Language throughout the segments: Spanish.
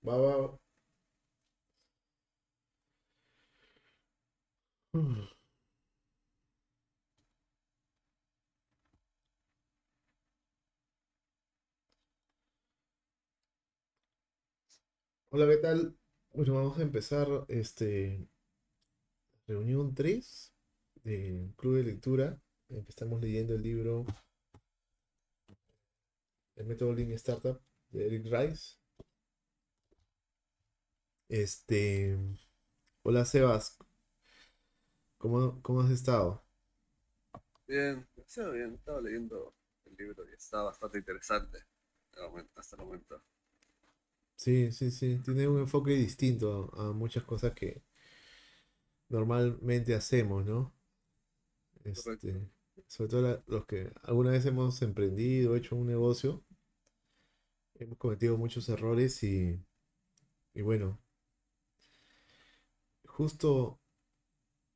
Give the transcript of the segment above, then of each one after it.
Va, va. Hola, ¿qué tal? Bueno, vamos a empezar reunión 3 del Club de Lectura. Estamos leyendo el libro El método Lean Startup de Eric Rice. Este, Hola Sebas, ¿cómo has estado? Bien, demasiado bien. Estaba leyendo el libro y está bastante interesante hasta el momento. Sí, sí, sí, tiene un enfoque distinto a muchas cosas que normalmente hacemos, ¿no? Correcto. Este, Sobre todo los que alguna vez hemos emprendido, hecho un negocio, hemos cometido muchos errores y bueno, justo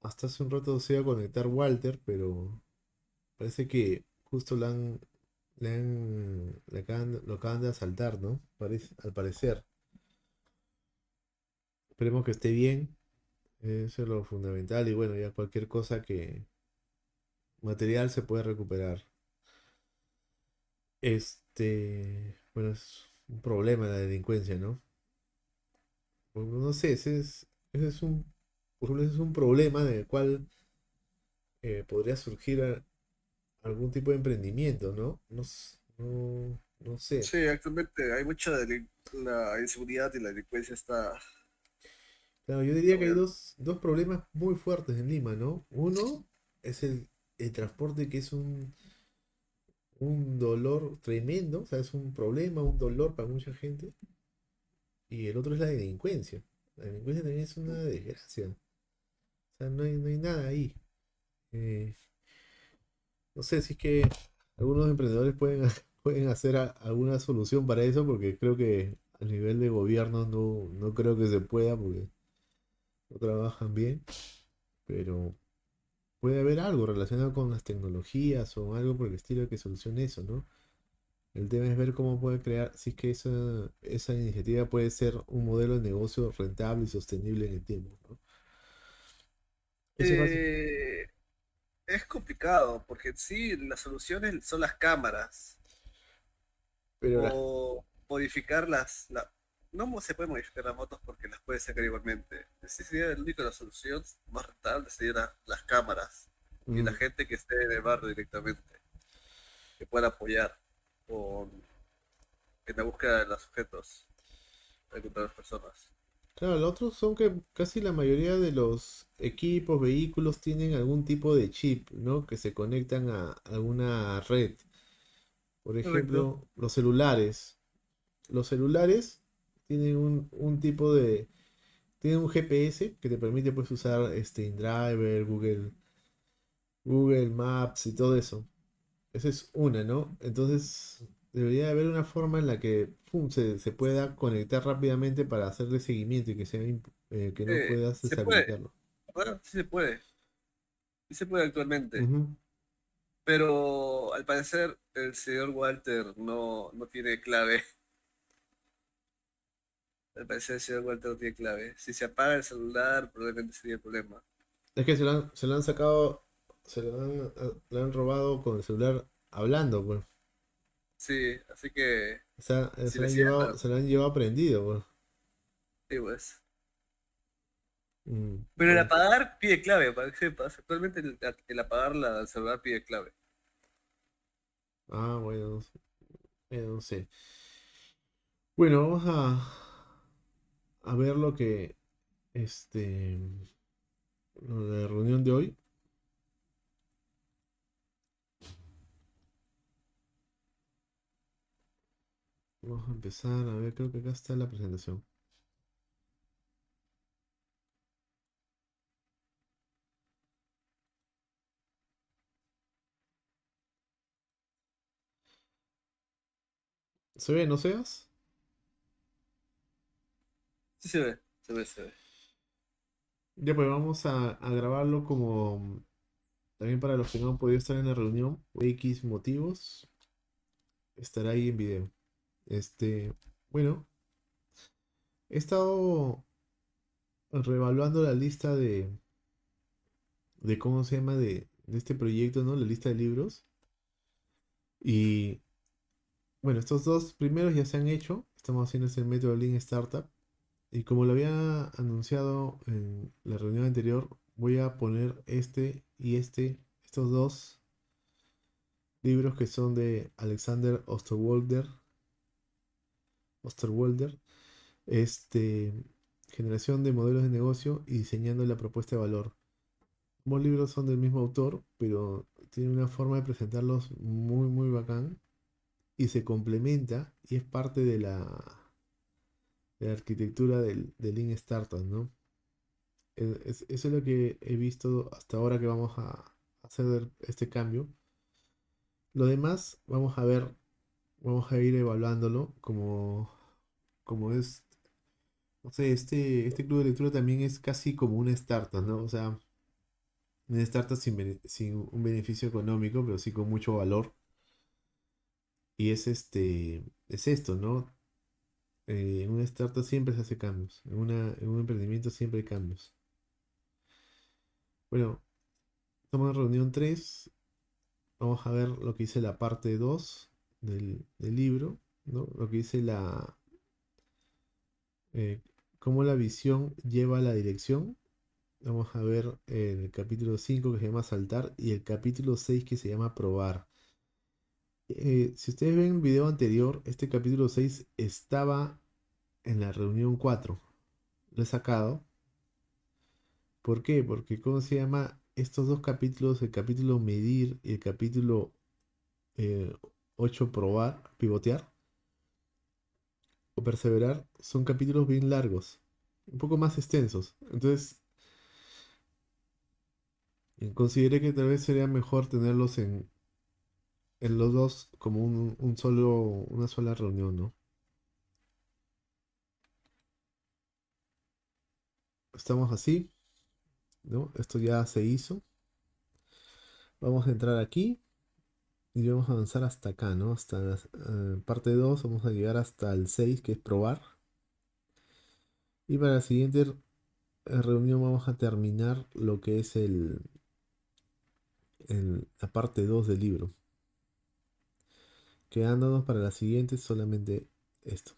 hasta hace un rato se iba a conectar Walter, pero parece que justo lo acaban de asaltar, ¿no? Al parecer. Esperemos que esté bien, eso es lo fundamental y bueno, ya cualquier cosa que material se puede recuperar. Bueno, es un problema la delincuencia, ¿no? Bueno, no sé, ese es por ejemplo, ese es un problema del cual podría surgir algún tipo de emprendimiento, ¿no? No sé. Sí, actualmente hay la inseguridad y la delincuencia Claro, yo está diría que muy hay alta. dos problemas muy fuertes en Lima, ¿no? Uno es el transporte, que es un dolor tremendo, o sea, es un problema, un dolor para mucha gente. Y el otro es la delincuencia. La delincuencia también es una desgracia. O sea, no hay nada ahí. Eh, no sé si es que algunos emprendedores pueden hacer alguna solución para eso, porque creo que a nivel de gobierno no creo que se pueda, porque no trabajan bien. Pero puede haber algo relacionado con las tecnologías o algo por el estilo que solucione eso, ¿no? El tema es ver cómo puede crear, si es que esa iniciativa puede ser un modelo de negocio rentable y sostenible en el tiempo, ¿no? Eso es básico. Eh, es complicado porque sí, las soluciones son las cámaras Pero las, o modificar no se puede modificar las motos porque las puede sacar igualmente. Esa sería la única solución más rentable, serían las cámaras y la mm, gente que esté en el barrio directamente, que pueda apoyar con, en la búsqueda de los objetos de encontrar las personas. claro, los otros son que casi la mayoría de los equipos, vehículos tienen algún tipo de chip, ¿no? Que se conectan a alguna red. Por Correcto. ejemplo, los celulares. Los celulares tienen un tipo de... Tienen un GPS que te permite pues usar InDriver, Google Maps y todo eso. Esa es una, ¿no? Entonces debería de haber una forma en la que pum, se pueda conectar rápidamente para hacerle seguimiento y que no puedas Se puede, deshabilitarlo. bueno, sí se puede actualmente, Ujú. pero al parecer el señor Walter no tiene clave. Al parecer el señor Walter no tiene clave. Si se apaga el celular, probablemente sería el problema. Es que se lo han sacado, le han robado con el celular hablando, pues. Sí, así que O sea, si le cierran, se lo han llevado prendido, pues. sí, pues. Pero el Bueno. apagar pide clave, para que sepas. Actualmente el apagar el celular pide clave. Ah, bueno, no sé. Bueno, a ver este, lo de la reunión de hoy. Vamos a empezar, a ver, creo que acá está la presentación. ¿Se ve, no seas? Sí se ve, se ve, se ve. Ya pues vamos a grabarlo como también para los que no han podido estar en la reunión, por X motivos, estará ahí en video. Bueno, He estado reevaluando la lista de cómo se llama de este proyecto, ¿no? La lista de libros. Y bueno, estos dos primeros ya se han hecho. Estamos haciendo ese método Lean Startup. Y como lo había anunciado en la reunión anterior, voy a poner estos dos libros que son de Alexander Osterwalder, este, Generación de Modelos de Negocio y Diseñando la Propuesta de Valor. Ambos libros son del mismo autor, pero tiene una forma de presentarlos muy, muy bacán y se complementa y es parte de la arquitectura del Lean Startup, ¿no? Eso es lo que he visto hasta ahora que vamos a hacer este cambio. Lo demás, vamos a ver, vamos a ir evaluándolo como es, no sé, este club de lectura también es casi como una startup, ¿no? O sea, una startup sin un beneficio económico, pero sí con mucho valor. Y es esto, ¿no? En una startup siempre se hace cambios, en un emprendimiento siempre hay cambios. Bueno, estamos en reunión 3. Vamos a ver lo que dice la parte 2 del libro, ¿no? Lo que dice eh, cómo la visión lleva a la dirección. Vamos a ver el capítulo 5 que se llama Saltar y el capítulo 6 que se llama Probar. Si ustedes ven el video anterior, este capítulo 6 estaba en la reunión 4. Lo he sacado. ¿Por qué? Porque, ¿cómo se llama? Estos dos capítulos, el capítulo Medir y el capítulo eh, 8 Probar, Pivotear o Perseverar, son capítulos bien largos, un poco más extensos. Entonces, consideré que tal vez sería mejor tenerlos en los dos como una sola reunión, ¿no? Estamos así, ¿no? Esto ya se hizo. Vamos a entrar aquí y vamos a avanzar hasta acá, ¿no? Hasta la parte 2 vamos a llegar hasta el 6 que es probar. Y para la siguiente reunión vamos a terminar lo que es la parte 2 del libro. Quedándonos para la siguiente solamente esto.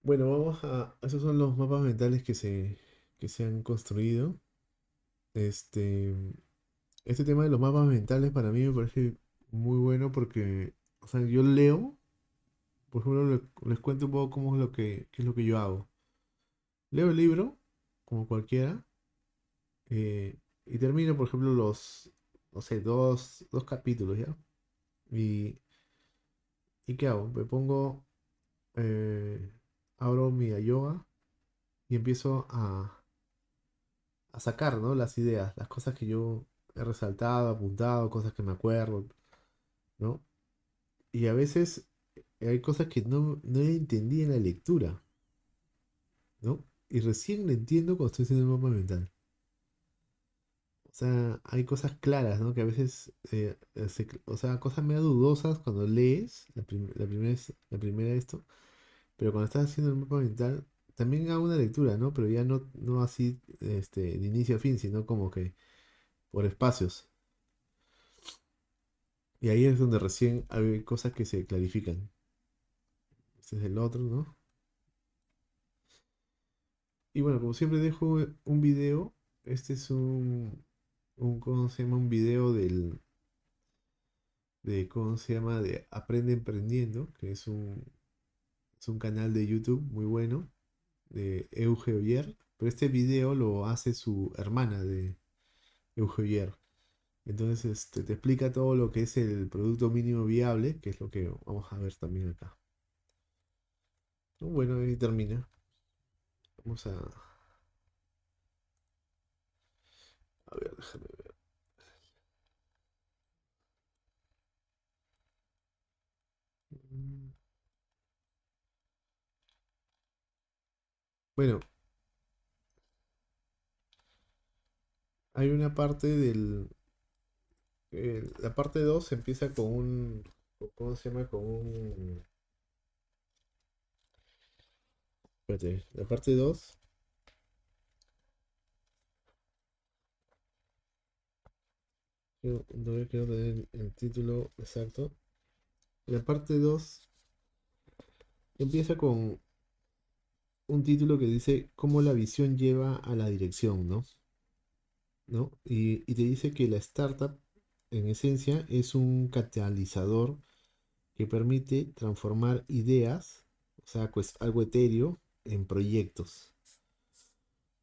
Bueno, esos son los mapas mentales que se han construido. Este, este tema de los mapas mentales para mí me parece muy bueno porque, o sea, yo leo, por ejemplo, les cuento un poco cómo es qué es lo que yo hago. Leo el libro, como cualquiera, y termino, por ejemplo, no sé, dos capítulos, ¿ya? Y, ¿Y qué hago? Me pongo, eh, abro mi yoga y empiezo a sacar, ¿no? Las ideas, las cosas que yo he resaltado, apuntado, cosas que me acuerdo, ¿no? Y a veces hay cosas que no entendí en la lectura, ¿no? Y recién lo entiendo cuando estoy haciendo el mapa mental. O sea, hay cosas claras, ¿no? Que a veces, o sea, cosas medio dudosas cuando lees la primera esto, pero cuando estás haciendo el mapa mental, también hago una lectura, ¿no? Pero ya no así, de inicio a fin, sino como que por espacios. Y ahí es donde recién hay cosas que se clarifican. Este es el otro, ¿no? Y bueno, como siempre dejo un video. Este es ¿cómo se llama? Un video ¿cómo se llama? De Aprende Emprendiendo, que es un canal de YouTube muy bueno, de Euge Oyer. Pero este video lo hace su hermana de Euge Oyer. Entonces, te explica todo lo que es el producto mínimo viable, que es lo que vamos a ver también acá. Bueno, ahí termina. Vamos a ver, déjame ver. Mm, Bueno, hay una parte la parte 2 empieza con ¿cómo se llama? Con Espérate, la parte 2. Quiero tener el título exacto. La parte 2 empieza con un título que dice cómo la visión lleva a la dirección, ¿no? ¿No? Y te dice que la startup, en esencia, es un catalizador que permite transformar ideas, o sea, pues algo etéreo, en proyectos,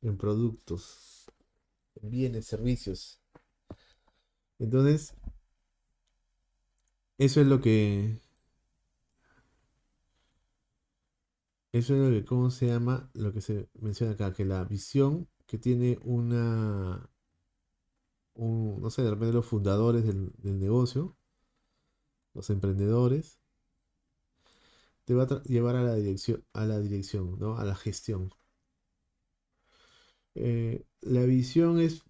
en productos, en bienes, servicios. Entonces, eso es lo que, eso es lo que, ¿cómo se llama? Lo que se menciona acá, que la visión que tiene no sé, de repente los fundadores del negocio, los emprendedores, te va a llevar a la dirección, ¿no? A la gestión. La visión es,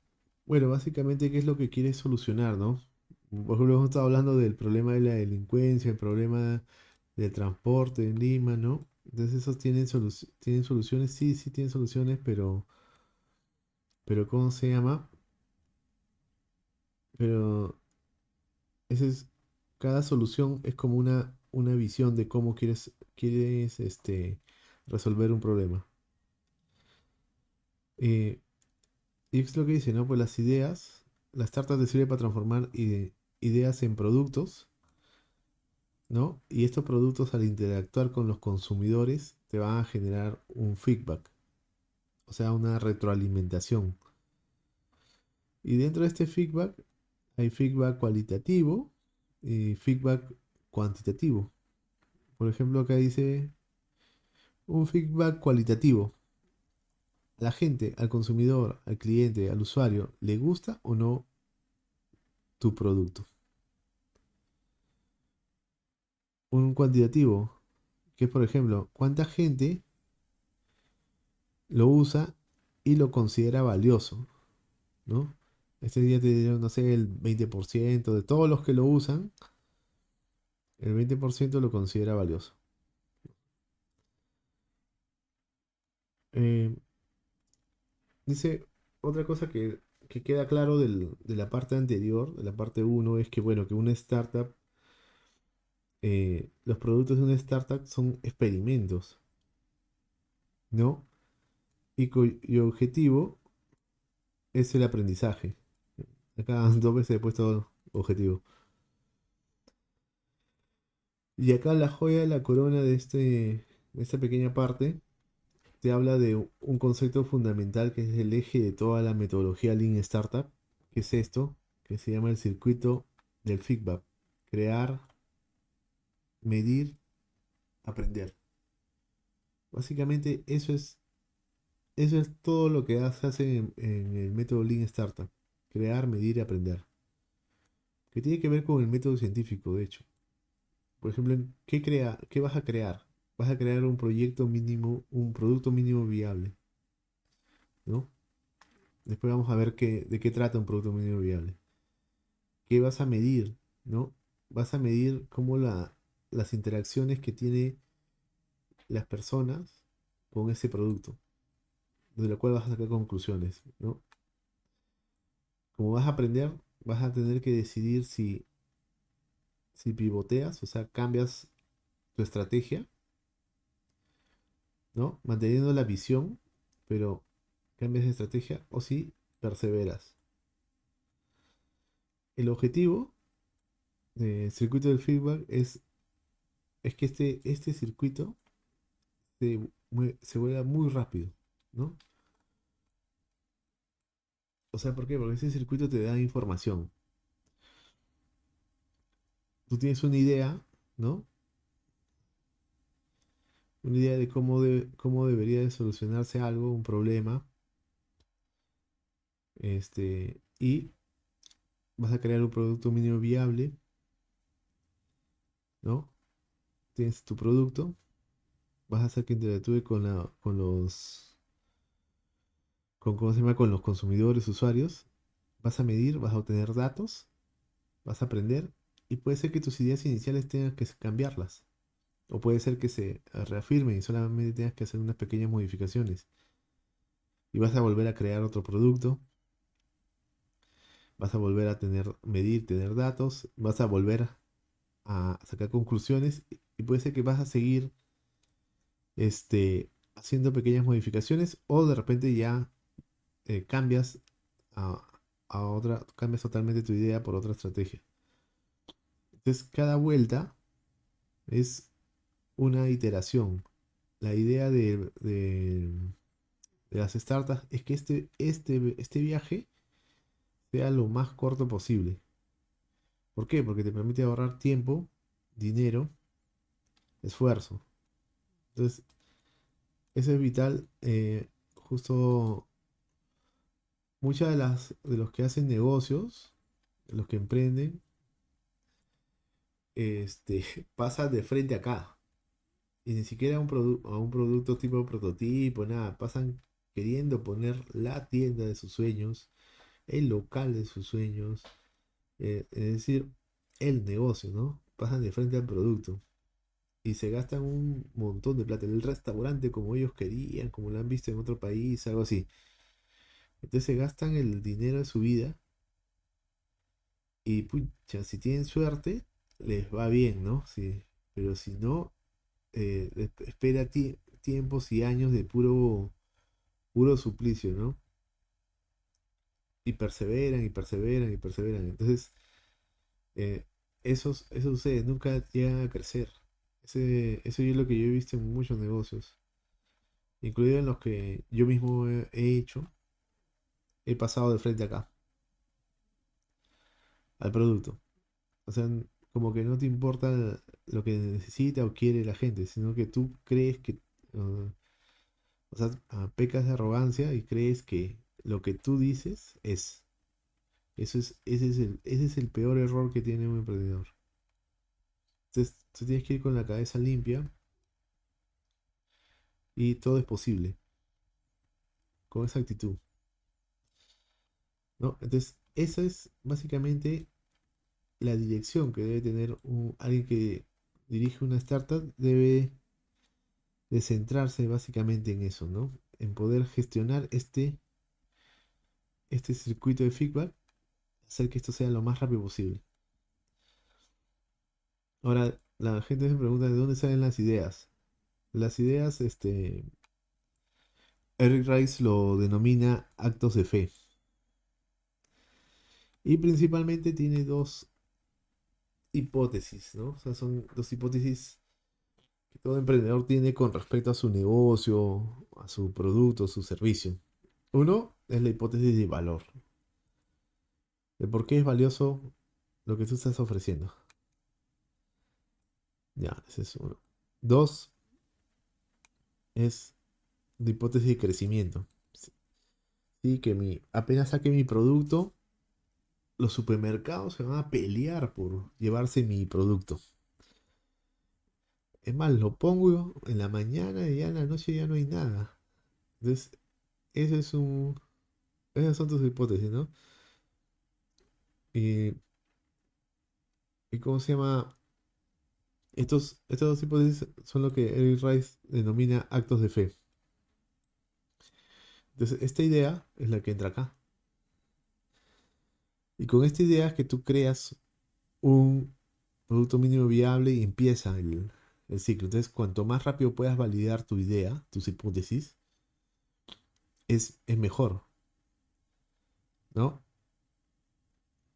bueno, básicamente qué es lo que quieres solucionar, ¿no? Por ejemplo, hemos estado hablando del problema de la delincuencia, el problema del transporte en Lima, ¿no? Entonces esos tienen soluciones, sí, sí tienen soluciones, pero ¿cómo se llama? Pero ese es, cada solución es como una visión de cómo quieres resolver un problema. Eh, y es lo que dice, ¿no? Pues las startups te sirven para transformar ideas en productos, ¿no? Y estos productos al interactuar con los consumidores te van a generar un feedback, o sea, una retroalimentación. Y dentro de este feedback hay feedback cualitativo y feedback cuantitativo. Por ejemplo, acá dice un feedback cualitativo. La gente, al consumidor, al cliente, al usuario, ¿le gusta o no tu producto? Un cuantitativo, que es por ejemplo, ¿cuánta gente lo usa y lo considera valioso? ¿No? Este día te dieron, no sé, el 20% de todos los que lo usan, el 20% lo considera valioso. Eh, Dice, otra cosa que queda claro de la parte anterior, de la parte uno es que, bueno, que una startup, los productos de una startup son experimentos, ¿no? Y cuyo objetivo es el aprendizaje. Acá dos veces he puesto objetivo. Y acá la joya de la corona de esta pequeña parte te habla de un concepto fundamental que es el eje de toda la metodología Lean Startup, que es esto, que se llama el circuito del feedback. Crear, medir, aprender. Básicamente eso es todo lo que se hace en el método Lean Startup. Crear, medir y aprender. Que tiene que ver con el método científico, de hecho. Por ejemplo, ¿qué vas a crear? Vas a crear un proyecto mínimo, un producto mínimo viable, ¿no? Después vamos a ver de qué trata un producto mínimo viable. ¿Qué vas a medir? ¿No? Vas a medir cómo las interacciones que tienen las personas con ese producto, de lo cual vas a sacar conclusiones, ¿no? Como vas a aprender, vas a tener que decidir si pivoteas, o sea, cambias tu estrategia, ¿no? Manteniendo la visión, pero cambias de estrategia, o si perseveras. El objetivo del circuito del feedback es que este circuito se vuelva muy rápido, ¿no? O sea, ¿por qué? Porque ese circuito te da información. Tú tienes una idea, ¿no? Una idea de cómo debería de solucionarse algo, un problema, y vas a crear un producto mínimo viable, ¿no? Tienes tu producto, vas a hacer que interactúe ¿cómo se llama? Con los consumidores, usuarios, vas a medir, vas a obtener datos, vas a aprender, y puede ser que tus ideas iniciales tengas que cambiarlas. O puede ser que se reafirme y solamente tengas que hacer unas pequeñas modificaciones. Y vas a volver a crear otro producto, vas a volver a medir, tener datos, vas a volver a sacar conclusiones y puede ser que vas a seguir haciendo pequeñas modificaciones o de repente ya cambias a, cambias totalmente tu idea por otra estrategia. Entonces, cada vuelta es una iteración. La idea de las startups es que este viaje sea lo más corto posible. ¿Por qué? Porque te permite ahorrar tiempo, dinero, esfuerzo. Entonces, eso es vital. Justo muchas de los que hacen negocios, de los que emprenden, pasan de frente acá. Y ni siquiera a un producto tipo prototipo, nada. Pasan queriendo poner la tienda de sus sueños, el local de sus sueños, es decir, el negocio, ¿no? Pasan de frente al producto. Y se gastan un montón de plata. El restaurante como ellos querían, como lo han visto en otro país, algo así. Entonces se gastan el dinero de su vida y pucha, si tienen suerte, les va bien, ¿no? Sí, pero si no, espera tiempos y años de puro suplicio, ¿no? Y perseveran y perseveran y perseveran. Entonces, eh, esos ustedes nunca llegan a crecer. Eso es lo que yo he visto en muchos negocios, incluido en los que yo mismo he hecho. He pasado de frente acá, al producto. O sea, como que no te importa lo que necesita o quiere la gente, sino que tú crees que, o sea, pecas de arrogancia y crees que lo que tú dices es. Ese es el peor error que tiene un emprendedor. Entonces, tú tienes que ir con la cabeza limpia y todo es posible, con esa actitud, ¿no? Entonces, esa es básicamente la dirección que debe tener alguien que dirige una startup, debe de centrarse básicamente en eso, ¿no? En poder gestionar este circuito de feedback, hacer que esto sea lo más rápido posible. Ahora, la gente se pregunta de dónde salen las ideas. Las ideas, Eric Rice lo denomina actos de fe. Y principalmente tiene dos hipótesis, ¿no? O sea, son dos hipótesis que todo emprendedor tiene con respecto a su negocio, a su producto, a su servicio. Uno es la hipótesis de valor, de por qué es valioso lo que tú estás ofreciendo. Ya, ese es uno. Dos es la hipótesis de crecimiento. Sí, que apenas saque mi producto, los supermercados se van a pelear por llevarse mi producto. Es más, lo pongo en la mañana y ya en la noche ya no hay nada. Entonces, ese es esas son tus hipótesis, ¿no? Y, y ¿cómo se llama? Estas dos hipótesis son lo que Eric Rice denomina actos de fe. Entonces, esta idea es la que entra acá. Y con esta idea es que tú creas un producto mínimo viable y empieza el ciclo. Entonces, cuanto más rápido puedas validar tu idea, tus hipótesis, es mejor, ¿no?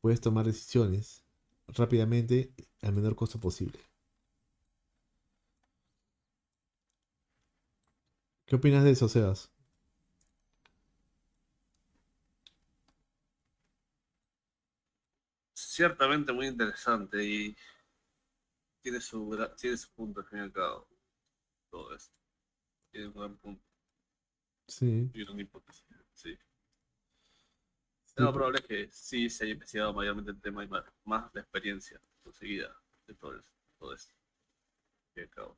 Puedes tomar decisiones rápidamente al menor costo posible. ¿Qué opinas de eso, Sebas? Ciertamente muy interesante y tiene su punto al fin y al cabo, todo esto. Tiene un buen punto Sí, y una hipótesis. Sí. sí, Lo probable es que sí se haya investigado mayormente el tema y más la experiencia conseguida de todo esto. Al fin y al cabo.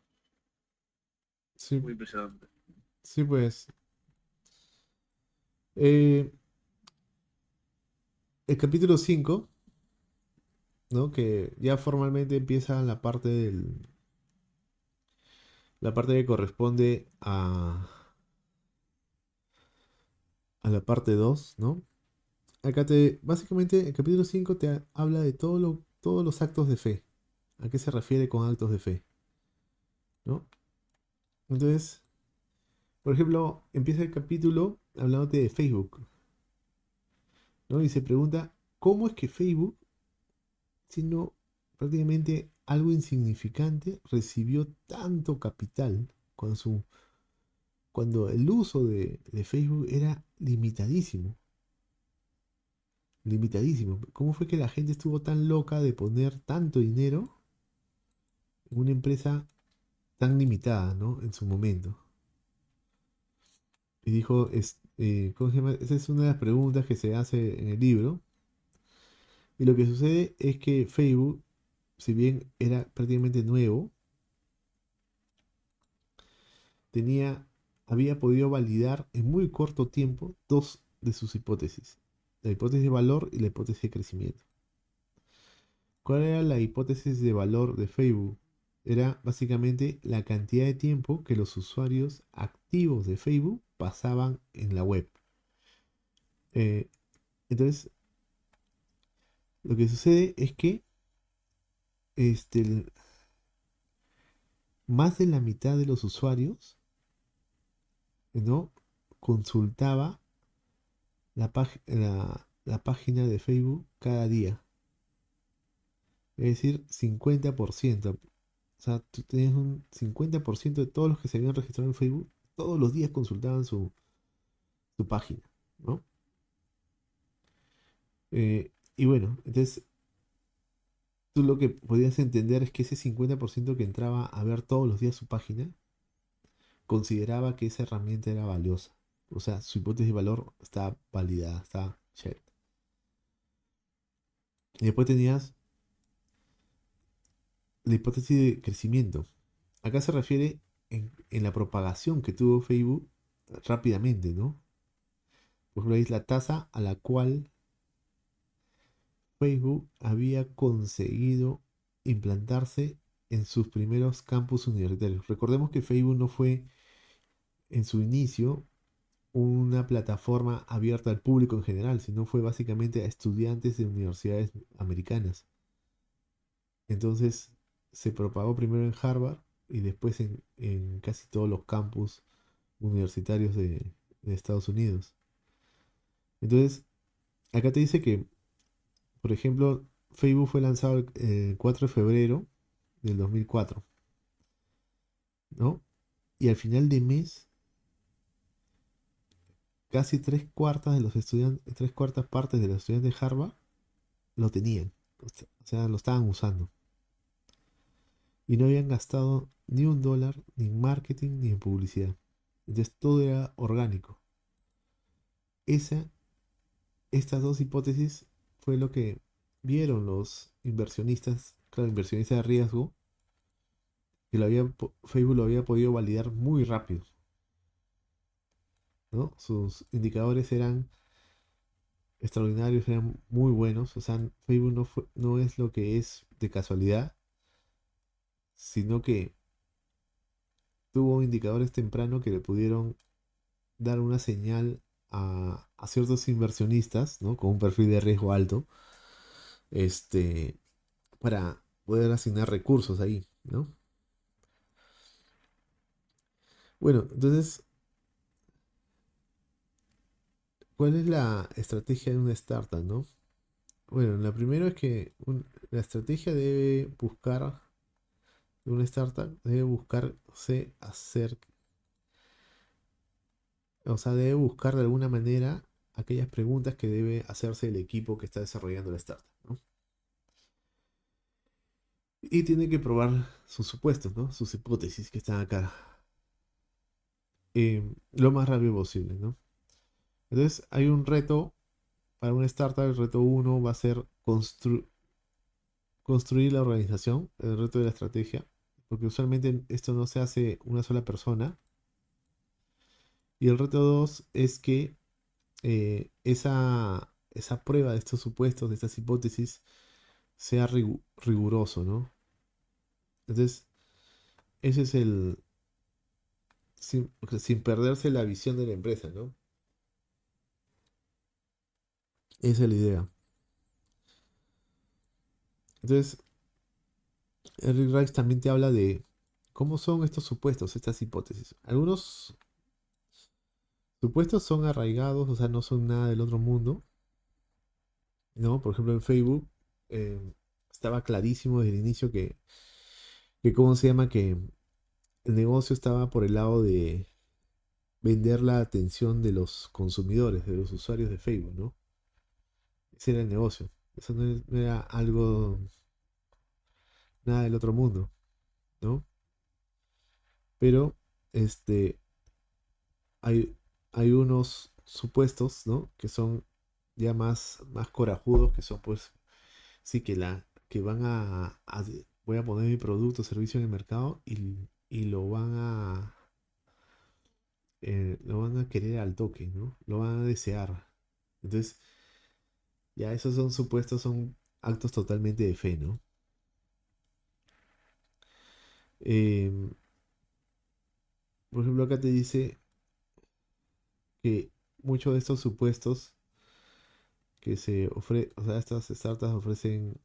sí, Muy impresionante. sí, pues. Eh, el capítulo 5, ¿no? Que ya formalmente empieza la parte la parte que corresponde a la parte 2, ¿no? Básicamente, el capítulo 5 habla de todos los actos de fe. ¿A qué se refiere con actos de fe? ¿No? Entonces, por ejemplo, empieza el capítulo hablándote de Facebook, ¿no? Y se pregunta, ¿cómo es que Facebook, siendo prácticamente algo insignificante, recibió tanto capital cuando el uso de Facebook era limitadísimo? Limitadísimo. ¿Cómo fue que la gente estuvo tan loca de poner tanto dinero en una empresa tan limitada, ¿no? En su momento. Y dijo, ¿cómo se llama? Esa es una de las preguntas que se hace en el libro. Y lo que sucede es que Facebook, si bien era prácticamente nuevo, tenía, había podido validar en muy corto tiempo dos de sus hipótesis. La hipótesis de valor y la hipótesis de crecimiento. ¿Cuál era la hipótesis de valor de Facebook? Era básicamente la cantidad de tiempo que los usuarios activos de Facebook pasaban en la web. Eh, entonces, lo que sucede es que este, más de la mitad de los usuarios, ¿no? consultaba la página de Facebook cada día. Es decir, 50%. O sea, tú tenías un 50% de todos los que se habían registrado en Facebook, todos los días consultaban su página, ¿no? Y bueno, entonces tú lo que podías entender es que ese 50% que entraba a ver todos los días su página, consideraba que esa herramienta era valiosa. O sea, su hipótesis de valor está validada, está check. Y después tenías la hipótesis de crecimiento. Acá se refiere en la propagación que tuvo Facebook rápidamente, ¿no? Por ejemplo, ahí es la tasa a la cual Facebook había conseguido implantarse en sus primeros campus universitarios. Recordemos que Facebook no fue en su inicio una plataforma abierta al público en general, sino fue básicamente a estudiantes de universidades americanas. Entonces se propagó primero en Harvard y después en casi todos los campus universitarios de Estados Unidos. Entonces, acá te dice que, por ejemplo, Facebook fue lanzado el 4 de febrero del 2004, ¿no? Y al final de mes, casi tres cuartas partes de los estudiantes de Harvard lo tenían. O sea, lo estaban usando. Y no habían gastado ni un dólar ni en marketing ni en publicidad. Entonces todo era orgánico. Esa, estas dos hipótesis fue lo que vieron los inversionistas, claro, inversionistas de riesgo, que Facebook lo había podido validar muy rápido, ¿no? Sus indicadores eran extraordinarios, eran muy buenos. O sea, Facebook no es lo que es de casualidad, sino que tuvo indicadores tempranos que le pudieron dar una señal a ciertos inversionistas, ¿no? Con un perfil de riesgo alto, este, para poder asignar recursos ahí, ¿no? Bueno, entonces, ¿cuál es la estrategia de una startup, no? Bueno, la primera es que la estrategia debe buscar, de una startup, debe buscarse hacer, o sea, debe buscar de alguna manera aquellas preguntas que debe hacerse el equipo que está desarrollando la startup, ¿no? Y tiene que probar sus supuestos, ¿no? Sus hipótesis que están acá, lo más rápido posible, ¿no? Entonces, hay un reto para una startup. El reto uno va a ser construir la organización, el reto de la estrategia, porque usualmente esto no se hace una sola persona. Y el reto 2 es que esa prueba de estos supuestos, de estas hipótesis, sea riguroso, ¿no? Entonces, ese es sin perderse la visión de la empresa, ¿no? Esa es la idea. Entonces, Eric Rice también te habla de cómo son estos supuestos, estas hipótesis. Algunos supuestos son arraigados, o sea, no son nada del otro mundo, ¿no? Por ejemplo, en Facebook eh, estaba clarísimo desde el inicio que, ¿cómo se llama? Que el negocio estaba por el lado de vender la atención de los consumidores, de los usuarios de Facebook, ¿no? Ese era el negocio. Eso no era algo, nada del otro mundo, ¿no? Pero, este, hay, hay unos supuestos, ¿no? Que son ya más corajudos, que son pues, sí, que van voy a poner mi producto o servicio en el mercado y lo van a querer al toque, ¿no? Lo van a desear. Entonces, ya esos son supuestos, son actos totalmente de fe, ¿no? Em, por ejemplo, acá te dice que muchos de estos supuestos que o sea, estas startups ofrecen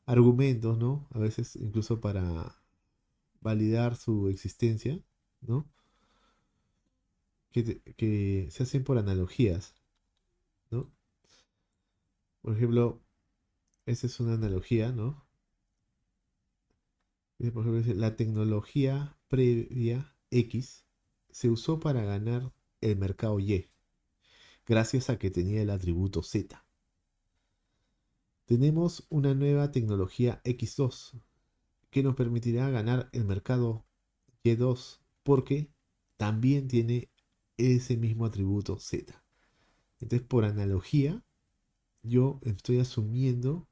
argumentos, ¿no? A veces incluso para validar su existencia, ¿no? Que se hacen por analogías, ¿no? Por ejemplo, esa es una analogía, ¿no? Por ejemplo, dice, la tecnología previa X se usó para ganar el mercado Y, gracias a que tenía el atributo Z. Tenemos una nueva tecnología X2 que nos permitirá ganar el mercado Y2 porque también tiene ese mismo atributo Z. Entonces, por analogía, yo estoy asumiendo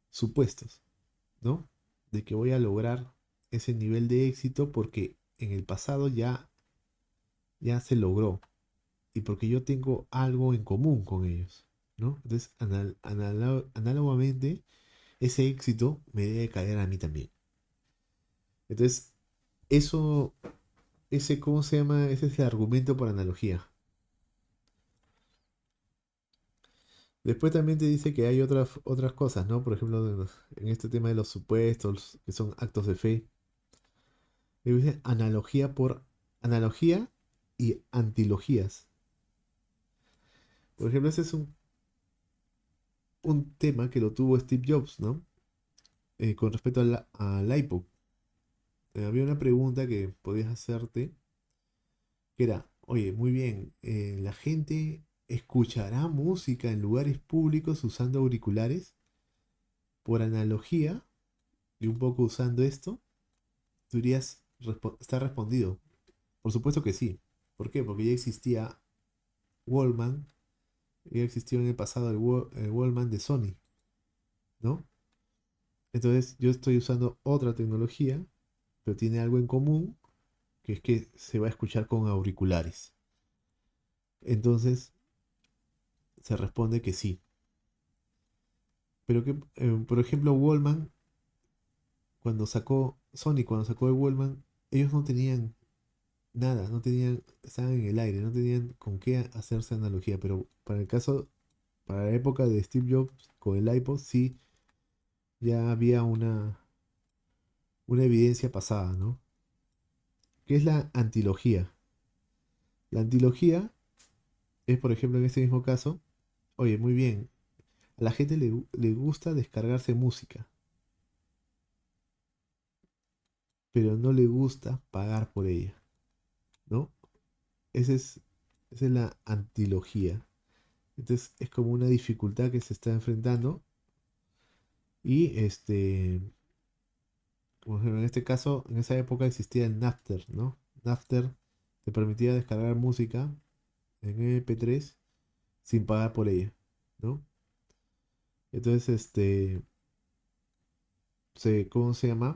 supuestos, ¿no? De que voy a lograr ese nivel de éxito porque en el pasado ya se logró y porque yo tengo algo en común con ellos, ¿no? Entonces, análogamente, ese éxito me debe caer a mí también. Entonces, eso, ¿cómo se llama? Ese es el argumento por analogía. Después también te dice que hay otras cosas, ¿no? Por ejemplo, en este tema de los supuestos, que son actos de fe, le dice analogía y antilogías. Por ejemplo, ese es un tema que lo tuvo Steve Jobs, ¿no? Con respecto al iPod. Había una pregunta que podías hacerte, que era, oye, muy bien, ¿la gente escuchará música en lugares públicos usando auriculares? Por analogía, y un poco usando esto, tú dirías, está respondido. Por supuesto que sí. ¿Por qué? Porque ya existía Wallman, ya existió en el pasado el Wallman de Sony, ¿no? Entonces yo estoy usando otra tecnología, pero tiene algo en común, que es que se va a escuchar con auriculares. Entonces se responde que sí. Pero que, por ejemplo, Cuando sacó el Wallman, ellos no tenían nada, estaban en el aire, no tenían con qué hacerse analogía. Pero para la época de Steve Jobs con el iPod, sí, ya había una evidencia pasada, ¿no? ¿Qué es la antilogía? La antilogía es, por ejemplo, en este mismo caso, oye, muy bien, a la gente le gusta descargarse música, pero no le gusta pagar por ella, ¿no? Ese es, Esa es la antilogía. Entonces es como una dificultad que se está enfrentando y por ejemplo, en este caso, en esa época existía el Napster, ¿no? Napster te permitía descargar música en MP3 sin pagar por ella, ¿no? Entonces, ¿cómo se llama?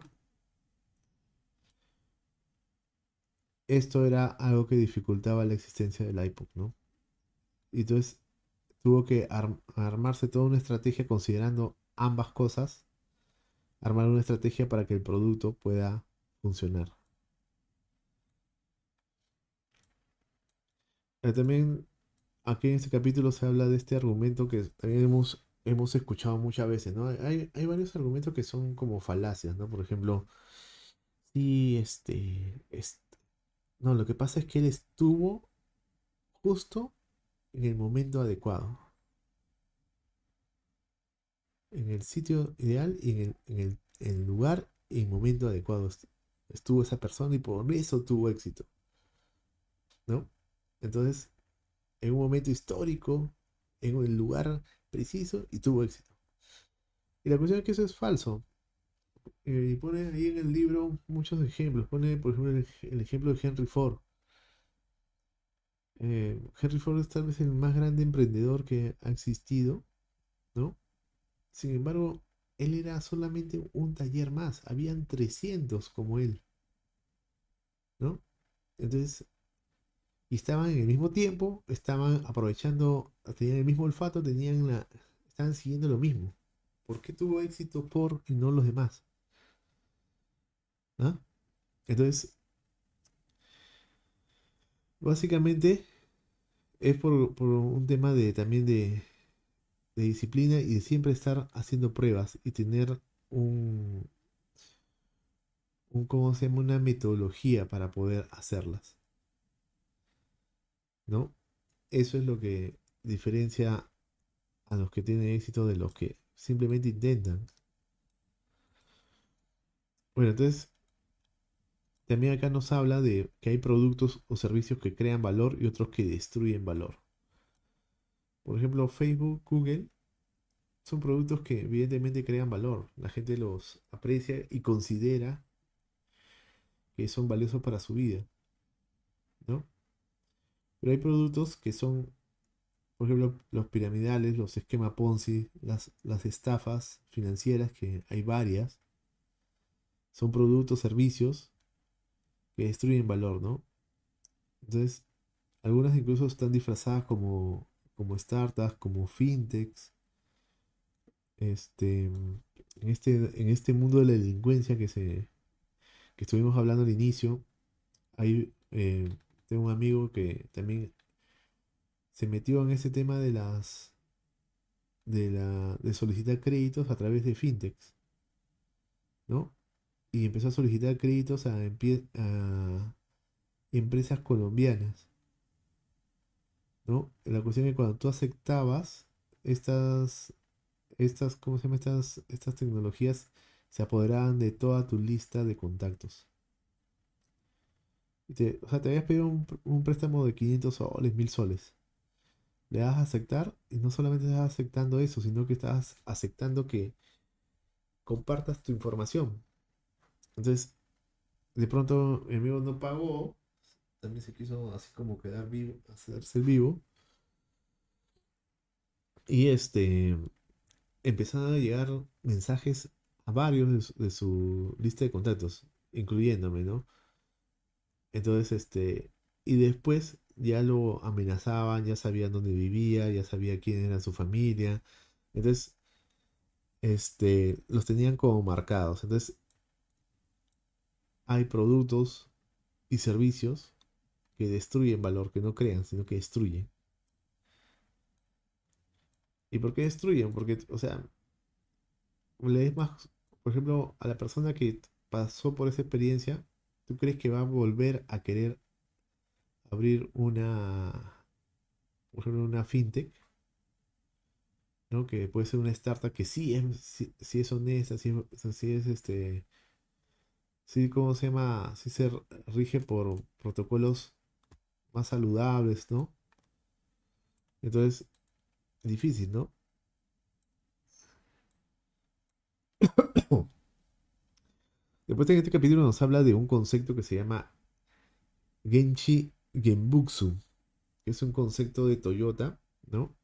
Esto era algo que dificultaba la existencia del iPod, ¿no? Y entonces tuvo que armarse toda una estrategia considerando ambas cosas, armar una estrategia para que el producto pueda funcionar. También aquí en este capítulo se habla de este argumento que también hemos escuchado muchas veces, ¿no? Hay varios argumentos que son como falacias, ¿no? Por ejemplo, sí, no, lo que pasa es que él estuvo justo en el momento adecuado, en el sitio ideal y en el lugar y en momento adecuado estuvo esa persona y por eso tuvo éxito, ¿no? Entonces, en un momento histórico, en el lugar preciso y tuvo éxito. Y la cuestión es que eso es falso. Y pone ahí en el libro muchos ejemplos. Pone, por ejemplo, el ejemplo de Henry Ford. Henry Ford es tal vez el más grande emprendedor que ha existido, ¿no? Sin embargo, él era solamente un taller más. Habían 300 como él, ¿no? Entonces, y estaban en el mismo tiempo, estaban aprovechando, tenían el mismo olfato, estaban siguiendo lo mismo. ¿Por qué tuvo éxito Ford y no los demás? ¿Ah? Entonces, básicamente es por un tema de también de disciplina y de siempre estar haciendo pruebas y tener un, ¿cómo se llama? Una metodología para poder hacerlas, ¿no? Eso es lo que diferencia a los que tienen éxito de los que simplemente intentan. Bueno, entonces también acá nos habla de que hay productos o servicios que crean valor y otros que destruyen valor. Por ejemplo, Facebook, Google son productos que evidentemente crean valor. La gente los aprecia y considera que son valiosos para su vida, ¿no? Pero hay productos que son, por ejemplo, los piramidales, los esquemas Ponzi, las estafas financieras, que hay varias. Son productos, servicios que destruyen valor, ¿no? Entonces, algunas incluso están disfrazadas como startups, como fintechs. En este mundo de la delincuencia que estuvimos hablando al inicio, hay, tengo un amigo que también se metió en ese tema de solicitar créditos a través de fintechs, ¿no? Y empezó a solicitar créditos a empresas colombianas, ¿no? La cuestión es que cuando tú aceptabas estas, ¿cómo se llama? Estas tecnologías se apoderaban de toda tu lista de contactos. O sea, te habías pedido un préstamo de 500 soles, 1000 soles. Le das a aceptar y no solamente estás aceptando eso, sino que estás aceptando que compartas tu información. Entonces, de pronto mi amigo no pagó, también se quiso así como quedar vivo, hacerse el vivo. Y empezaron a llegar mensajes a varios de su lista de contactos, incluyéndome, ¿no? Entonces, y después ya lo amenazaban, ya sabían dónde vivía, ya sabía quién era su familia. Entonces, los tenían como marcados. Entonces, hay productos y servicios que destruyen valor, que no crean, sino que destruyen. ¿Y por qué destruyen? Porque, o sea, le es más, por ejemplo, a la persona que pasó por esa experiencia, ¿tú crees que va a volver a querer abrir por ejemplo, una fintech, ¿no? Que puede ser una startup que sí es honesta, sí es sí, ¿cómo se llama? Sí se rige por protocolos más saludables, ¿no? Entonces, difícil, ¿no? Después en este capítulo nos habla de un concepto que se llama Genchi Genbutsu, que es un concepto de Toyota, ¿no?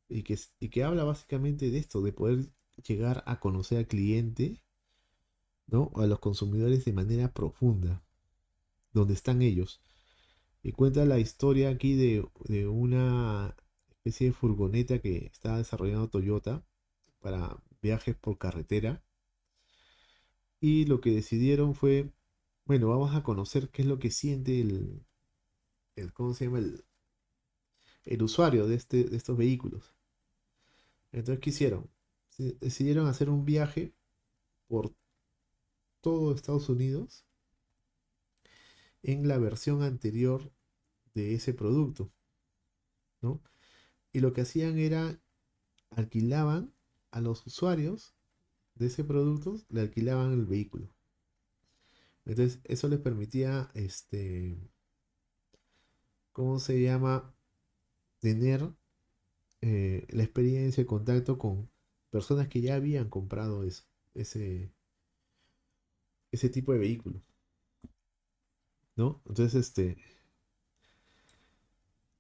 Y que habla básicamente de esto, de poder llegar a conocer al cliente, ¿no? A los consumidores de manera profunda, donde están ellos. Y cuenta la historia aquí de una especie de furgoneta que está desarrollando Toyota para viajes por carretera. Y lo que decidieron fue, bueno, vamos a conocer qué es lo que siente ¿cómo se llama? el usuario de estos vehículos. Entonces, ¿qué hicieron? Decidieron hacer un viaje por todo Estados Unidos en la versión anterior de ese producto, ¿no? Y lo que hacían era alquilaban a los usuarios de ese producto, le alquilaban el vehículo. Entonces, eso les permitía, ¿cómo se llama? Tener la experiencia, el contacto con personas que ya habían comprado ese, ese tipo de vehículo, ¿no? Entonces,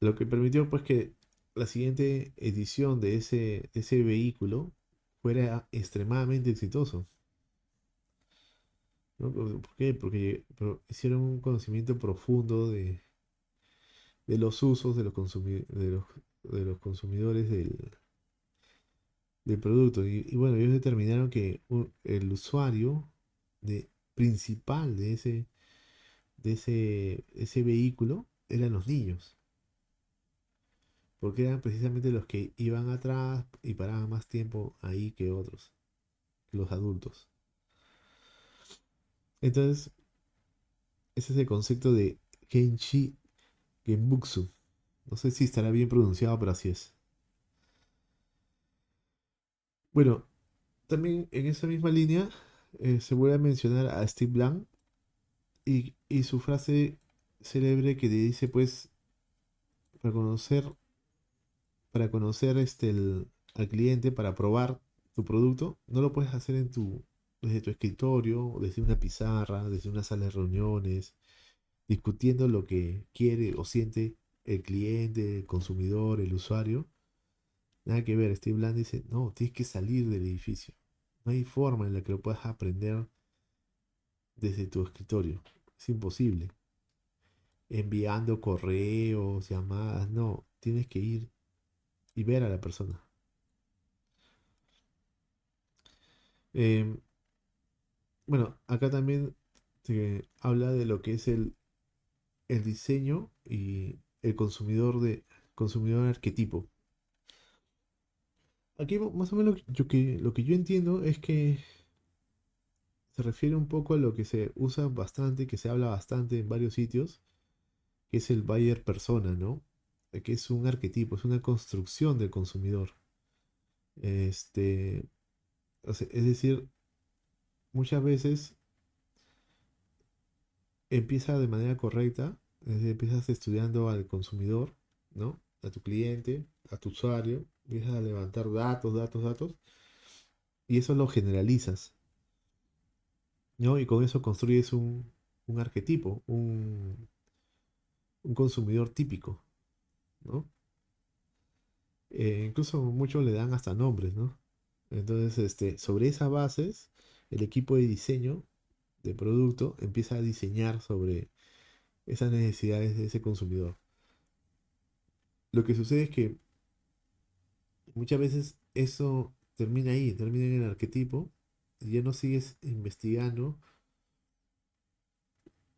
lo que permitió pues que la siguiente edición de ese vehículo fuera extremadamente exitoso, ¿no? ¿Por qué? Porque hicieron un conocimiento profundo de los usos de los consumidores del producto. Y bueno, ellos determinaron que el usuario principal ese vehículo eran los niños, porque eran precisamente los que iban atrás y paraban más tiempo ahí que otros, que los adultos. Entonces, ese es el concepto de Kenshi Genbutsu. No sé si estará bien pronunciado, pero así es. Bueno, también en esa misma línea se vuelve a mencionar a Steve Blank y su frase célebre que dice, pues, para conocer, para conocer al cliente, para probar tu producto, no lo puedes hacer desde tu escritorio, desde una pizarra, desde una sala de reuniones, discutiendo lo que quiere o siente el cliente, el consumidor, el usuario. Nada que ver, Steve Bland dice, no, tienes que salir del edificio. No hay forma en la que lo puedas aprender desde tu escritorio. Es imposible. Enviando correos, llamadas, no, tienes que ir y ver a la persona. Em, bueno, acá también se habla de lo que es el diseño y el consumidor arquetipo. Aquí más o menos lo que yo entiendo es que se refiere un poco a lo que se usa bastante, que se habla bastante en varios sitios, que es el buyer persona, ¿no? Que es un arquetipo, es una construcción del consumidor. Este, o sea, es decir, muchas veces empieza de manera correcta, es decir, empiezas estudiando al consumidor, ¿no? A tu cliente, a tu usuario, empiezas a levantar datos, y eso lo generalizas, ¿no? Y con eso construyes un arquetipo, un consumidor típico, ¿no? Incluso muchos le dan hasta nombres, ¿no? Entonces, sobre esas bases, el equipo de diseño de producto empieza a diseñar sobre esas necesidades de ese consumidor. Lo que sucede es que muchas veces eso termina ahí, termina en el arquetipo, y ya no sigues investigando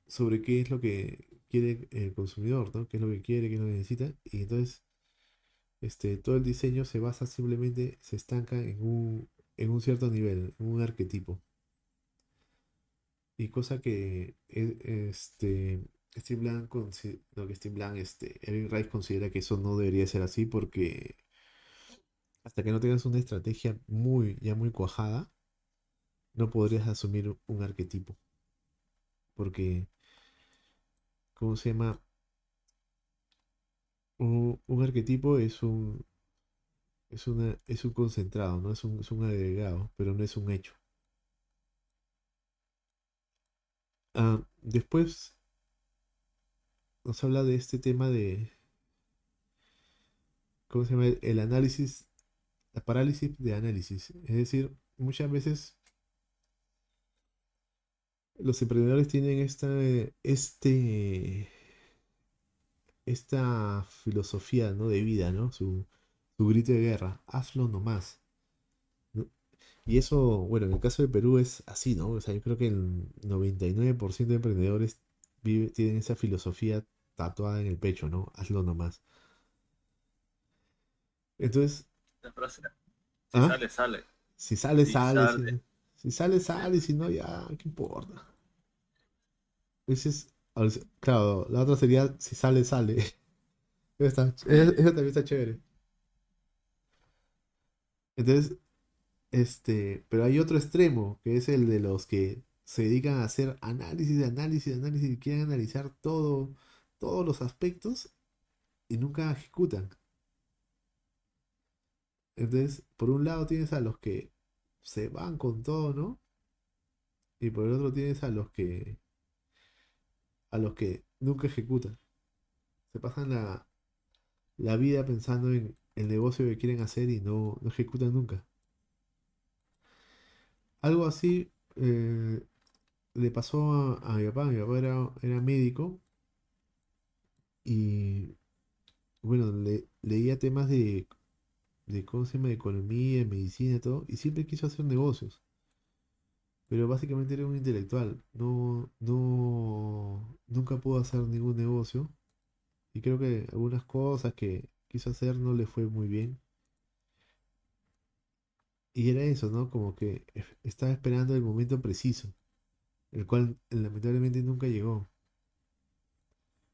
sobre qué es lo que quiere el consumidor, ¿no? Qué es lo que quiere, qué es lo que necesita, y entonces todo el diseño se basa simplemente, se estanca en un cierto nivel, en un arquetipo. Y cosa que Steve Blank, no, que Steve Blank, Eric Rice considera que eso no debería ser así porque hasta que no tengas una estrategia ya muy cuajada, no podrías asumir un arquetipo. Porque, ¿cómo se llama? Un arquetipo es un concentrado, ¿no? Es un agregado, pero no es un hecho. Después nos habla de este tema de, ¿cómo se llama? El análisis, la parálisis de análisis. Es decir, muchas veces los emprendedores tienen esta filosofía, ¿no? De vida, ¿no? Su grito de guerra, hazlo nomás, ¿no? Y eso, bueno, en el caso de Perú es así, ¿no? O sea, yo creo que el 99% de emprendedores tienen esa filosofía tatuada en el pecho, ¿no? Hazlo nomás. Entonces, La frase, si ¿ah? sale, sale. Si sale, Si sale. sale. Si sale, sale. Si no, ya, ¿qué importa? Ese es, claro, la otra sería si sale, sale. Sí. Eso también está chévere. Entonces, pero hay otro extremo, que es el de los que se dedican a hacer análisis, análisis, análisis, y quieren analizar todo, todos los aspectos y nunca ejecutan. Entonces, por un lado tienes a los que se van con todo, ¿no? Y por el otro tienes a los que nunca ejecutan. Se pasan la vida pensando en el negocio que quieren hacer y no ejecutan nunca. Algo así le pasó a mi papá. Mi papá era médico y bueno, leía temas de ¿cómo se llama? De economía, medicina, todo, y siempre quiso hacer negocios. Pero básicamente era un intelectual. Nunca pudo hacer ningún negocio. Y creo que algunas cosas que quiso hacer no le fue muy bien. Y era eso, ¿no? Como que estaba esperando el momento preciso, el cual lamentablemente nunca llegó.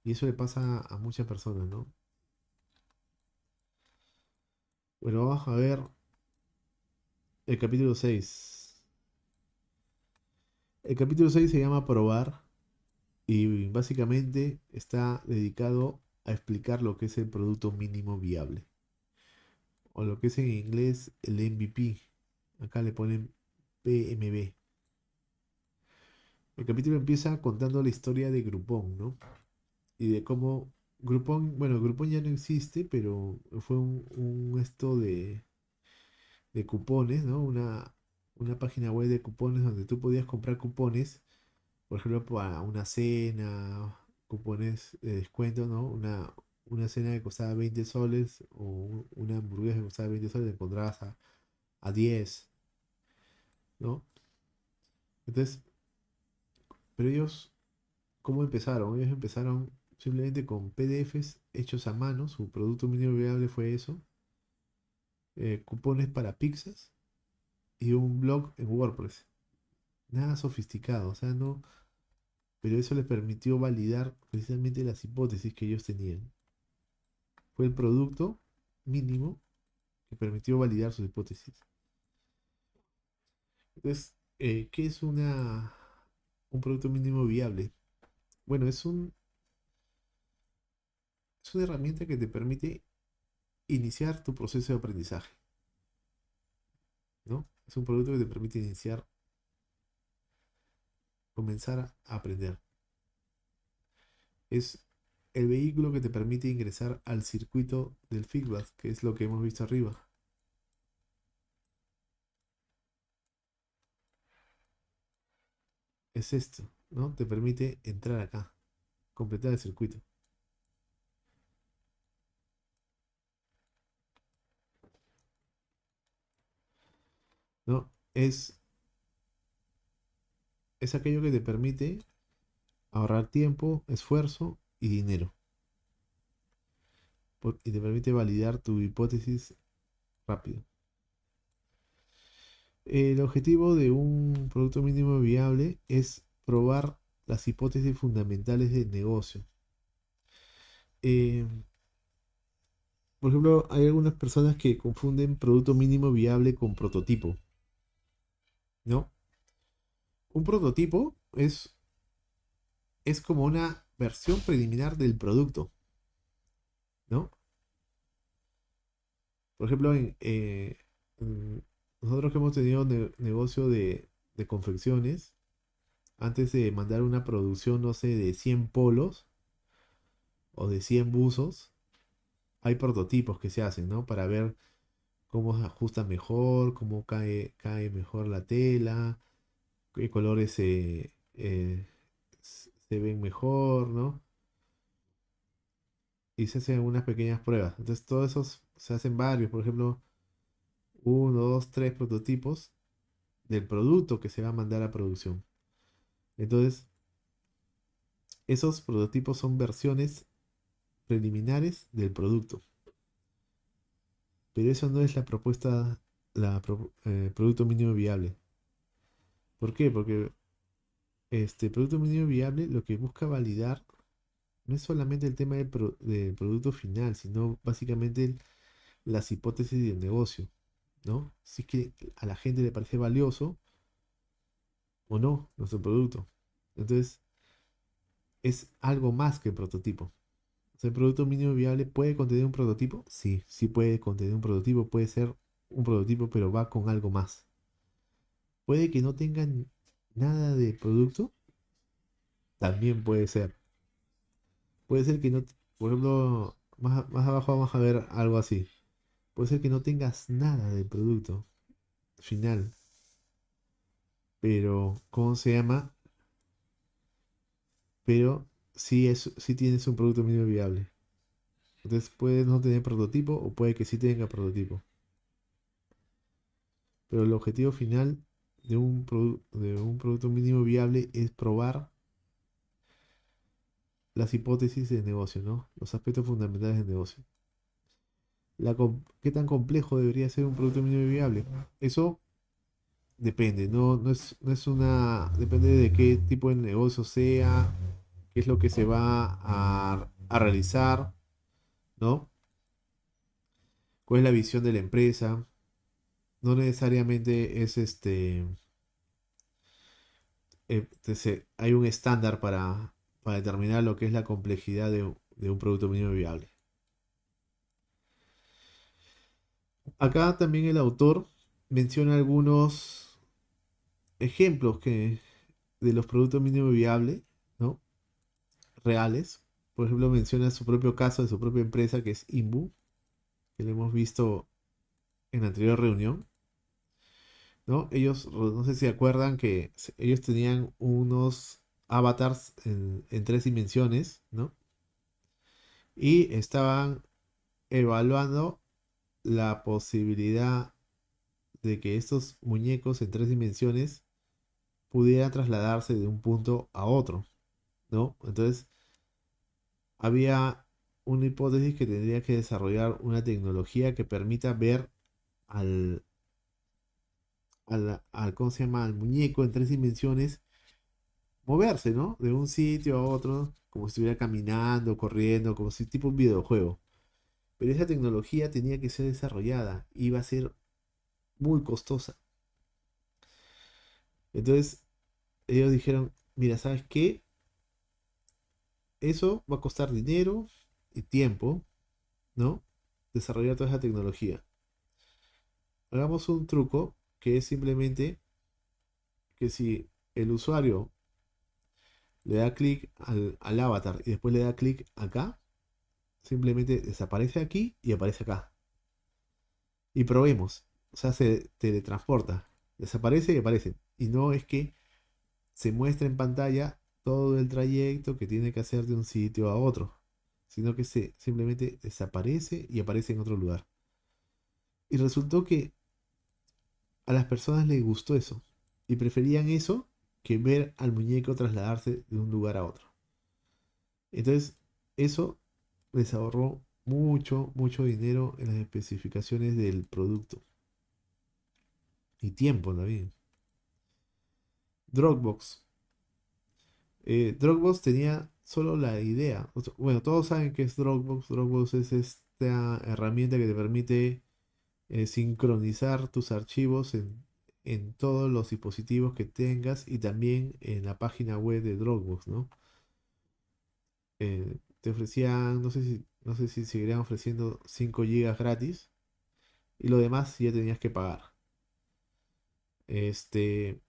Y eso le pasa a muchas personas, ¿no? Bueno, vamos a ver el capítulo 6. El capítulo 6 se llama Probar y básicamente está dedicado a explicar lo que es el producto mínimo viable. O lo que es en inglés el MVP. Acá le ponen PMB. El capítulo empieza contando la historia de Groupon, ¿no? Y de cómo Groupon, bueno, Groupon ya no existe, pero fue un esto de cupones, ¿no? Una página web de cupones donde tú podías comprar cupones, por ejemplo, para una cena, cupones de descuento, ¿no? Una cena que costaba 20 soles o una hamburguesa que costaba 20 soles, la encontrabas a 10, ¿no? Entonces, pero ellos, ¿cómo empezaron? Ellos empezaron simplemente con PDFs hechos a mano, su producto mínimo viable fue eso, cupones para pizzas y un blog en WordPress. Nada sofisticado, o sea, no, pero eso les permitió validar precisamente las hipótesis que ellos tenían. Fue el producto mínimo que permitió validar sus hipótesis. Entonces, ¿qué es un producto mínimo viable? Bueno, es una herramienta que te permite iniciar tu proceso de aprendizaje, ¿no? Es un producto que te permite iniciar, comenzar a aprender. Es el vehículo que te permite ingresar al circuito del feedback, que es lo que hemos visto arriba. Es esto, ¿no? Te permite entrar acá, completar el circuito, ¿no? Es aquello que te permite ahorrar tiempo, esfuerzo y dinero. Y te permite validar tu hipótesis rápido. El objetivo de un producto mínimo viable es probar las hipótesis fundamentales del negocio. Eh, por ejemplo, hay algunas personas que confunden producto mínimo viable con prototipo, ¿no? Un prototipo es como una versión preliminar del producto, ¿no? Por ejemplo, en nosotros que hemos tenido negocio de confecciones, antes de mandar una producción, no sé, de 100 polos o de 100 buzos, hay prototipos que se hacen, ¿no? Para ver cómo se ajusta mejor, cómo cae mejor la tela, qué colores se ven mejor, ¿no? Y se hacen unas pequeñas pruebas. Entonces, todos esos se hacen varios, por ejemplo, uno, dos, tres prototipos del producto que se va a mandar a producción. Entonces, esos prototipos son versiones preliminares del producto. pero eso no es la propuesta, producto mínimo viable. ¿Por qué? Porque este producto mínimo viable lo que busca validar no es solamente el tema del producto final, sino básicamente las hipótesis del negocio, ¿no? Si es que a la gente le parece valioso o no nuestro producto. Entonces, es algo más que el prototipo. O sea, el producto mínimo viable puede contener un prototipo. Sí, sí puede contener un prototipo, puede ser un prototipo, pero va con algo más. Puede que no tengan nada de producto, también puede ser. Puede ser que no, por ejemplo, más abajo vamos a ver algo así. Puede ser que no tengas nada del producto final, pero, ¿cómo se llama? Pero sí tienes un producto mínimo viable. Entonces puede no tener prototipo o puede que sí tenga prototipo. Pero el objetivo final de un producto mínimo viable es probar las hipótesis de negocio, ¿no? Los aspectos fundamentales del negocio. ¿Qué tan complejo debería ser un producto mínimo viable? Eso depende, depende de qué tipo de negocio sea, qué es lo que se va a realizar, ¿no? ¿Cuál es la visión de la empresa? No necesariamente es hay un estándar para determinar lo que es la complejidad de un producto mínimo viable. Acá también el autor menciona algunos ejemplos de los productos mínimo viable, ¿no? Reales. Por ejemplo, menciona su propio caso de su propia empresa, que es Imbu, que lo hemos visto en la anterior reunión, ¿no? Ellos, no sé si se acuerdan que ellos tenían unos avatars en tres dimensiones, ¿no? Y estaban evaluando la posibilidad de que estos muñecos en tres dimensiones pudieran trasladarse de un punto a otro, ¿no? Entonces, había una hipótesis que tendría que desarrollar una tecnología que permita ver al, ¿cómo se llama? Al muñeco en tres dimensiones moverse, ¿no? De un sitio a otro, como si estuviera caminando, corriendo, como si tipo un videojuego. Pero esa tecnología tenía que ser desarrollada, iba a ser muy costosa. Entonces, ellos dijeron, mira, ¿sabes qué? Eso va a costar dinero y tiempo, ¿no? Desarrollar toda esa tecnología. Hagamos un truco que es simplemente que si el usuario le da clic al avatar y después le da clic acá, simplemente desaparece aquí y aparece acá. Y probemos. O sea, se teletransporta. Desaparece y aparece. Y no es que se muestra en pantalla todo el trayecto que tiene que hacer de un sitio a otro, sino que simplemente desaparece y aparece en otro lugar. Y resultó que a las personas les gustó eso y preferían eso que ver al muñeco trasladarse de un lugar a otro. Entonces, eso les ahorró mucho, mucho dinero en las especificaciones del producto y tiempo también. Dropbox. Dropbox tenía solo la idea. Bueno, todos saben que es Dropbox. Dropbox es esta herramienta que te permite sincronizar tus archivos en todos los dispositivos que tengas y también en la página web de Dropbox, ¿no? Te ofrecían, no sé si seguirían ofreciendo 5 gigas gratis y lo demás ya tenías que pagar. Este,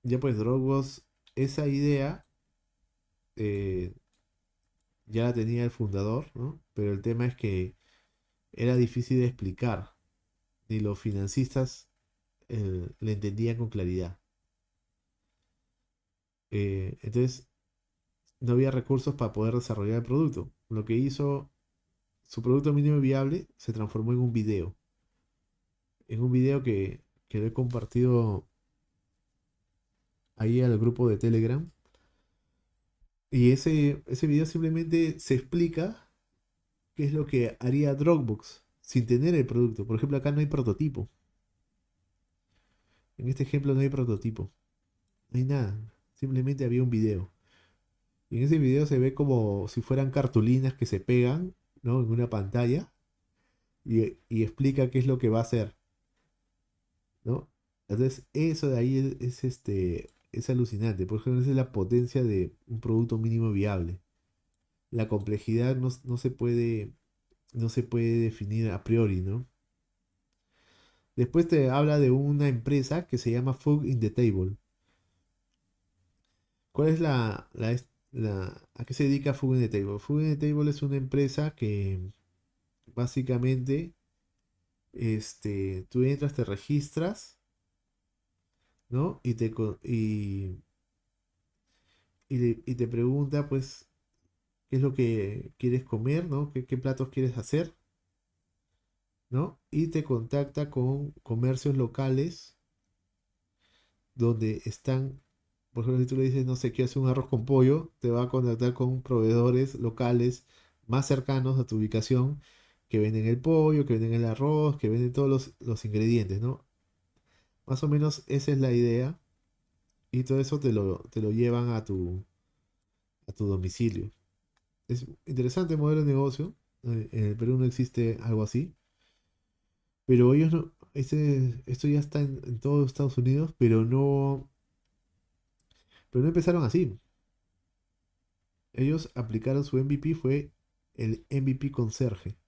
ya pues Dropbox, esa idea eh, ya la tenía el fundador, ¿no? Pero el tema es que era difícil de explicar, ni los financistas le entendían con claridad. Entonces, no había recursos para poder desarrollar el producto. Lo que hizo su producto mínimo viable se transformó en un video que lo he compartido ahí al grupo de Telegram. Y ese video simplemente se explica qué es lo que haría Dropbox sin tener el producto. Por ejemplo, acá no hay prototipo. En este ejemplo no hay prototipo. No hay nada. Simplemente había un video. Y en ese video se ve como si fueran cartulinas que se pegan, ¿no? En una pantalla y explica qué es lo que va a hacer, ¿no? Entonces, eso de ahí es alucinante. Por ejemplo, esa es la potencia de un producto mínimo viable. La complejidad no se puede definir a priori, ¿no? Después te habla de una empresa que se llama Food in the Table. ¿Cuál es a qué se dedica Food in the Table? Food in the Table es una empresa que básicamente, tú entras, te registras, ¿no? Y te pregunta, pues, qué es lo que quieres comer, ¿no? ¿Qué platos quieres hacer, ¿no? Y te contacta con comercios locales donde están, por ejemplo, si tú le dices, no sé, quiero hacer un arroz con pollo, te va a contactar con proveedores locales más cercanos a tu ubicación que venden el pollo, que venden el arroz, que venden todos los ingredientes, ¿no? Más o menos esa es la idea y todo eso te lo llevan a tu domicilio. Es interesante el modelo de negocio. En el Perú no existe algo así, pero ellos no, esto ya está en todos Estados Unidos, pero no empezaron así. Ellos aplicaron su MVP, fue el MVP conserje.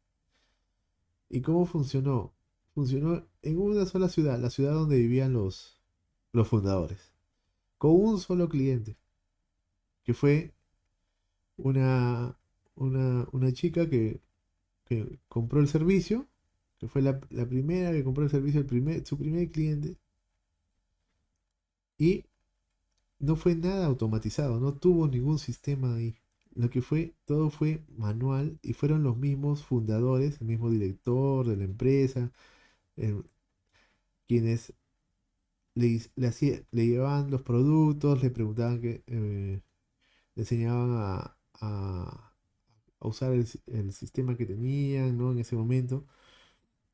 ¿Y cómo funcionó? Funcionó en una sola ciudad, la ciudad donde vivían los fundadores, con un solo cliente, que fue una, una chica que compró el servicio, que fue la primera que compró el servicio, su primer cliente, y no fue nada automatizado, no tuvo ningún sistema ahí. Lo que fue, todo fue manual y fueron los mismos fundadores, el mismo director de la empresa, eh, quienes le llevaban los productos, le preguntaban le enseñaban a usar el sistema que tenían, ¿no? En ese momento,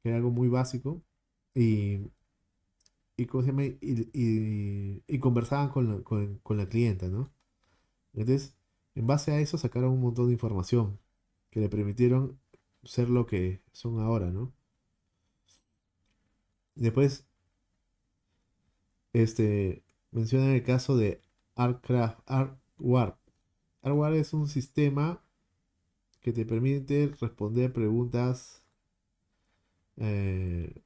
que era algo muy básico. Y, ¿cómo se llama? Y conversaban con la clienta, ¿no? Entonces, en base a eso sacaron un montón de información que le permitieron ser lo que son ahora, ¿no? Después, mencionan el caso de ArtWarp. ArtWarp es un sistema que te permite responder preguntas eh,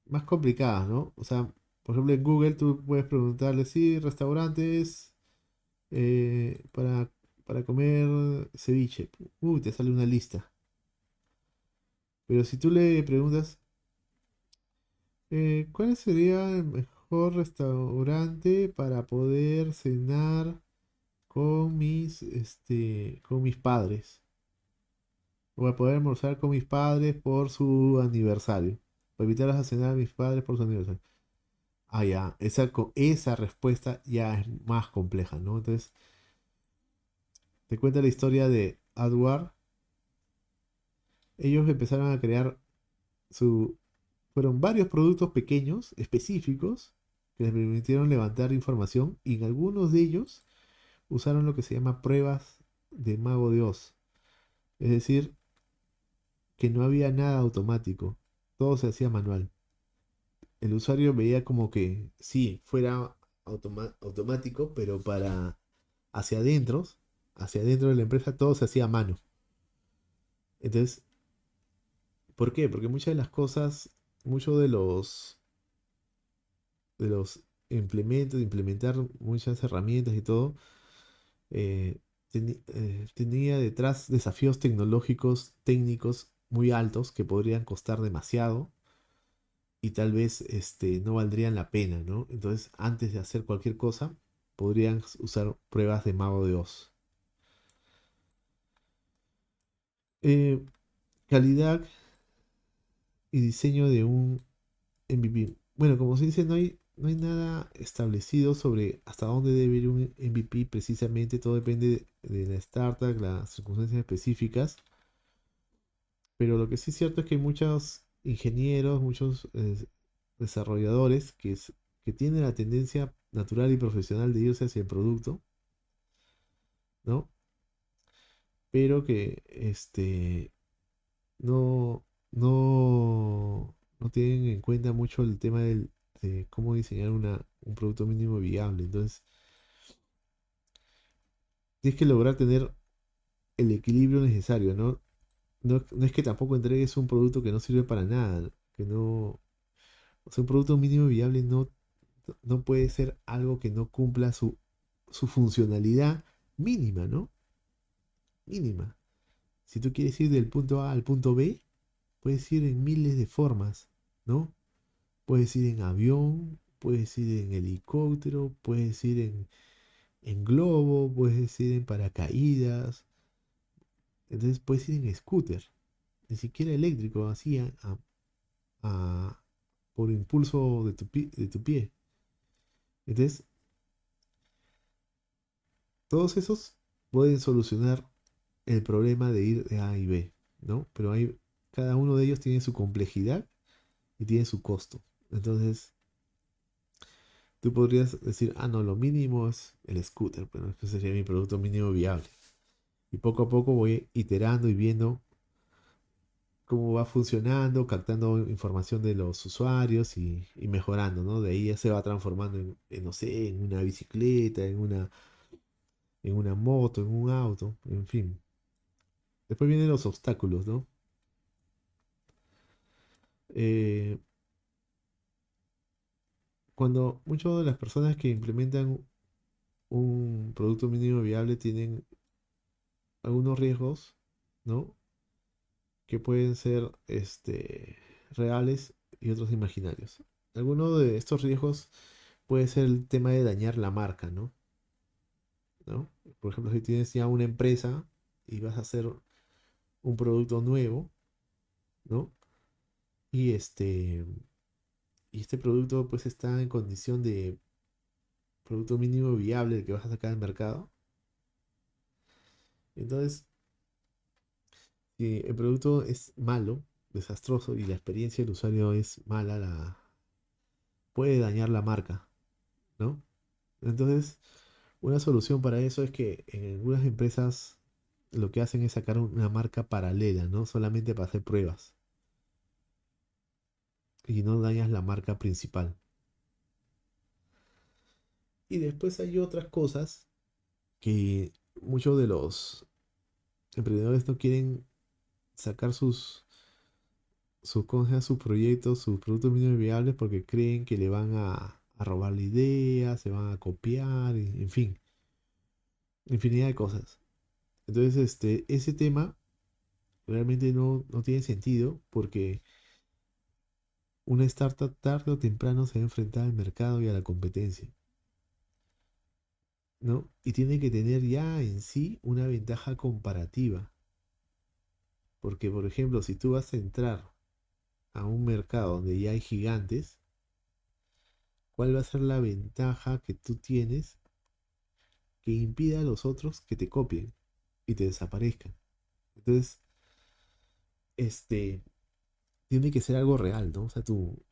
más complicadas, ¿no? O sea, por ejemplo, en Google tú puedes preguntarle si restaurantes para comer ceviche. Uy, te sale una lista. Pero si tú le preguntas, ¿cuál sería el mejor restaurante para poder cenar con mis padres? O para poder almorzar con mis padres por su aniversario. Para invitarlos a cenar a mis padres por su aniversario. Ah, ya, esa respuesta ya es más compleja, ¿no? Entonces, te cuenta la historia de AdWord. Ellos empezaron a crear su... Fueron varios productos pequeños, específicos, que les permitieron levantar información y en algunos de ellos usaron lo que se llama pruebas de mago de Oz. Es decir, que no había nada automático, todo se hacía manual. El usuario veía como que sí, fuera automático, pero hacia adentro, hacia adentro de la empresa todo se hacía a mano. Entonces, ¿por qué? Porque muchas de las cosas, muchos de los implementos, de implementar muchas herramientas y todo, eh, tenía detrás desafíos tecnológicos, técnicos muy altos que podrían costar demasiado y tal vez no valdrían la pena, ¿no? Entonces, antes de hacer cualquier cosa, podrían usar pruebas de mago de Oz. Eh, calidad y diseño de un MVP. Bueno, como se dice, no hay nada establecido sobre hasta dónde debe ir un MVP precisamente. Todo depende de la startup, las circunstancias específicas. Pero lo que sí es cierto es que hay muchos ingenieros, muchos desarrolladores que tienen la tendencia natural y profesional de irse hacia el producto, ¿no? Pero que no, no tienen en cuenta mucho el tema de cómo diseñar un producto mínimo viable. Entonces, tienes que lograr tener el equilibrio necesario, ¿no? No es que tampoco entregues un producto que no sirve para nada, que no, o sea, un producto mínimo viable no puede ser algo que no cumpla su funcionalidad mínima, ¿no? Mínima. Si tú quieres ir del punto A al punto B, puedes ir en miles de formas, ¿no? Puedes ir en avión, puedes ir en helicóptero, puedes ir en globo, puedes ir en paracaídas, entonces puedes ir en scooter, ni siquiera eléctrico, así a- por impulso de tu pie. Entonces, todos esos pueden solucionar el problema de ir de A y B, ¿no? Pero cada uno de ellos tiene su complejidad y tiene su costo. Entonces, tú podrías decir, ah, no, lo mínimo es el scooter, pero este sería mi producto mínimo viable. Y poco a poco voy iterando y viendo cómo va funcionando, captando información de los usuarios y mejorando, ¿no? De ahí ya se va transformando no sé, en una bicicleta, en una moto, en un auto, en fin. Después vienen los obstáculos, ¿no? Eh, Cuando muchas de las personas que implementan un producto mínimo viable tienen algunos riesgos, ¿no? Que pueden ser reales y otros imaginarios. Alguno de estos riesgos puede ser el tema de dañar la marca, ¿no? Por ejemplo, si tienes ya una empresa y vas a hacer un producto nuevo, ¿no? Y y este producto pues está en condición de producto mínimo viable que vas a sacar al mercado. Entonces, si el producto es malo, desastroso y la experiencia del usuario es mala, puede dañar la marca, ¿no? Entonces, una solución para eso es que en algunas empresas lo que hacen es sacar una marca paralela, ¿no? Solamente para hacer pruebas y no dañas la marca principal. Y después hay otras cosas que muchos de los emprendedores no quieren sacar sus proyectos, sus productos mínimos viables porque creen que le van a robar la idea, se van a copiar, en fin, infinidad de cosas. Entonces, ese tema realmente no tiene sentido porque una startup tarde o temprano se va a enfrentar al mercado y a la competencia, ¿no? Y tiene que tener ya en sí una ventaja comparativa. Porque, por ejemplo, si tú vas a entrar a un mercado donde ya hay gigantes, ¿cuál va a ser la ventaja que tú tienes que impida a los otros que te copien y te desaparezcan? Entonces, este, tiene que ser algo real, ¿no? O sea, tu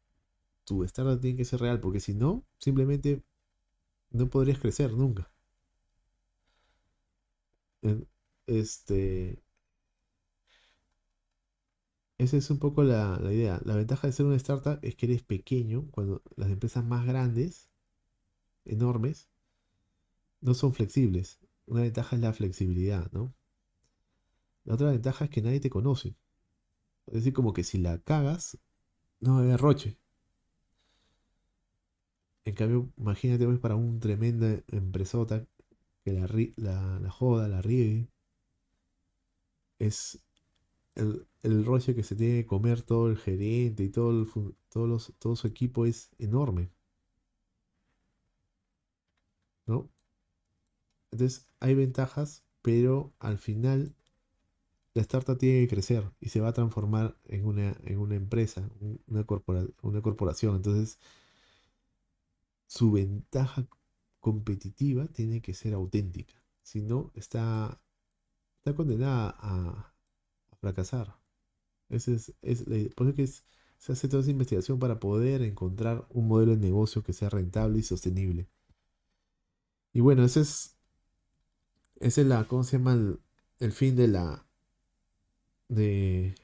startup tiene que ser real, porque si no, simplemente no podrías crecer nunca. En- Este, esa es un poco la idea. La ventaja de ser una startup es que eres pequeño, cuando las empresas más grandes, enormes, no son flexibles. Una ventaja es la flexibilidad, ¿no? La otra ventaja es que nadie te conoce. Es decir, como que si la cagas, no va a haber roche. En cambio, imagínate pues para un tremenda empresota que la joda, la riegue, es el roche que se tiene que comer todo el gerente y todo su equipo es enorme, ¿no? Entonces hay ventajas, pero al final la startup tiene que crecer y se va a transformar en una empresa, una corporación. Entonces su ventaja competitiva tiene que ser auténtica. Si no, está condenada a fracasar. Por eso que se hace toda esa investigación para poder encontrar un modelo de negocio que sea rentable y sostenible. Y bueno, ese es la, ¿cómo se llama? El fin de, de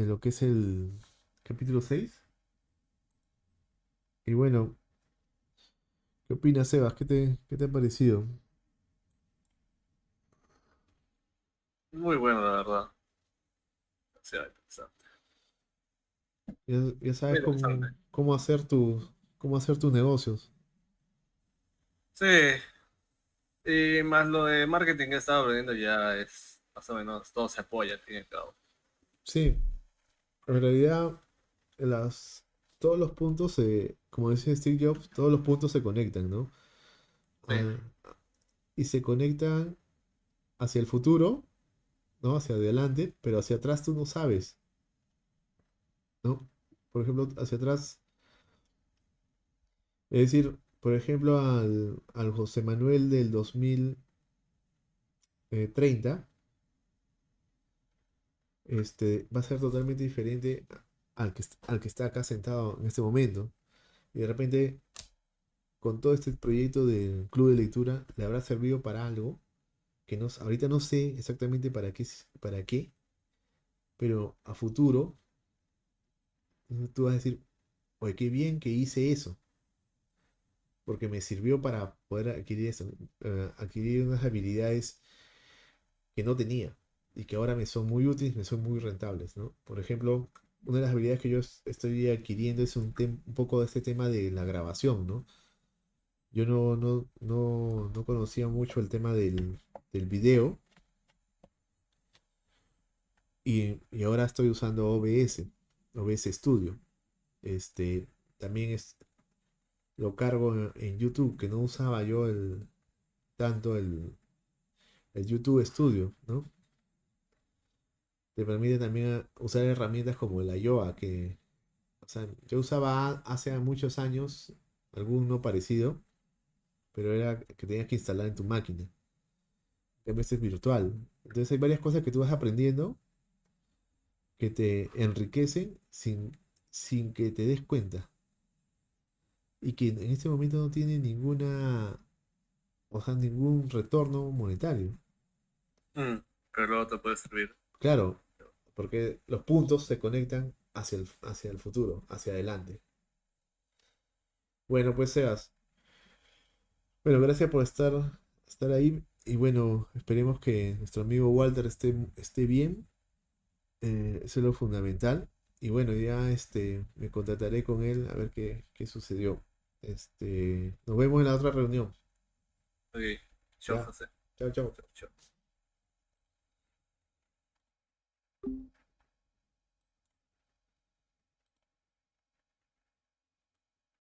lo que es el capítulo 6. Y bueno, ¿qué opinas, Sebas? ¿Qué te ha parecido? Muy bueno, la verdad. Demasiado interesante. Ya Muy sabes interesante. cómo hacer tus negocios. Sí, y más lo de marketing que estaba aprendiendo ya es más o menos todo se apoya al fin y al cabo. Sí, en realidad todos los puntos, como decía Steve Jobs, todos los puntos se conectan, ¿no? Sí. Ah, y se conectan hacia el futuro, ¿no? Hacia adelante, pero hacia atrás tú no sabes, ¿no? Por ejemplo, hacia atrás, es decir, por ejemplo, al José Manuel del 2030, va a ser totalmente diferente al que está acá sentado en este momento. Y de repente, con todo este proyecto del club de lectura, le habrá servido para algo que no, ahorita no sé exactamente para qué, pero a futuro tú vas a decir, oye, qué bien que hice eso, porque me sirvió para poder adquirir eso, adquirir unas habilidades que no tenía y que ahora me son muy útiles, me son muy rentables, ¿no? Por ejemplo, una de las habilidades que yo estoy adquiriendo es un poco de este tema de la grabación, ¿no? Yo no conocía mucho el tema del video y ahora estoy usando OBS Studio. Este, también lo cargo en YouTube, que no usaba yo tanto el YouTube Studio, ¿no? Te permite también usar herramientas como la Yoa, o sea, yo usaba hace muchos años alguno parecido, pero era que tenías que instalar en tu máquina. En vez es virtual. Entonces hay varias cosas que tú vas aprendiendo que te enriquecen sin que te des cuenta. Y que en este momento no tiene o sea, ningún retorno monetario. Mm, pero luego te puede servir. Claro, porque los puntos se conectan hacia el futuro, hacia adelante. Bueno, pues Sebas, bueno, gracias por estar ahí y bueno, esperemos que nuestro amigo Walter esté bien, eso es lo fundamental. Y bueno, ya me contactaré con él a ver qué sucedió. Nos vemos en la otra reunión. Ok, chao, Ya, José. chao, chao. Chao, chao.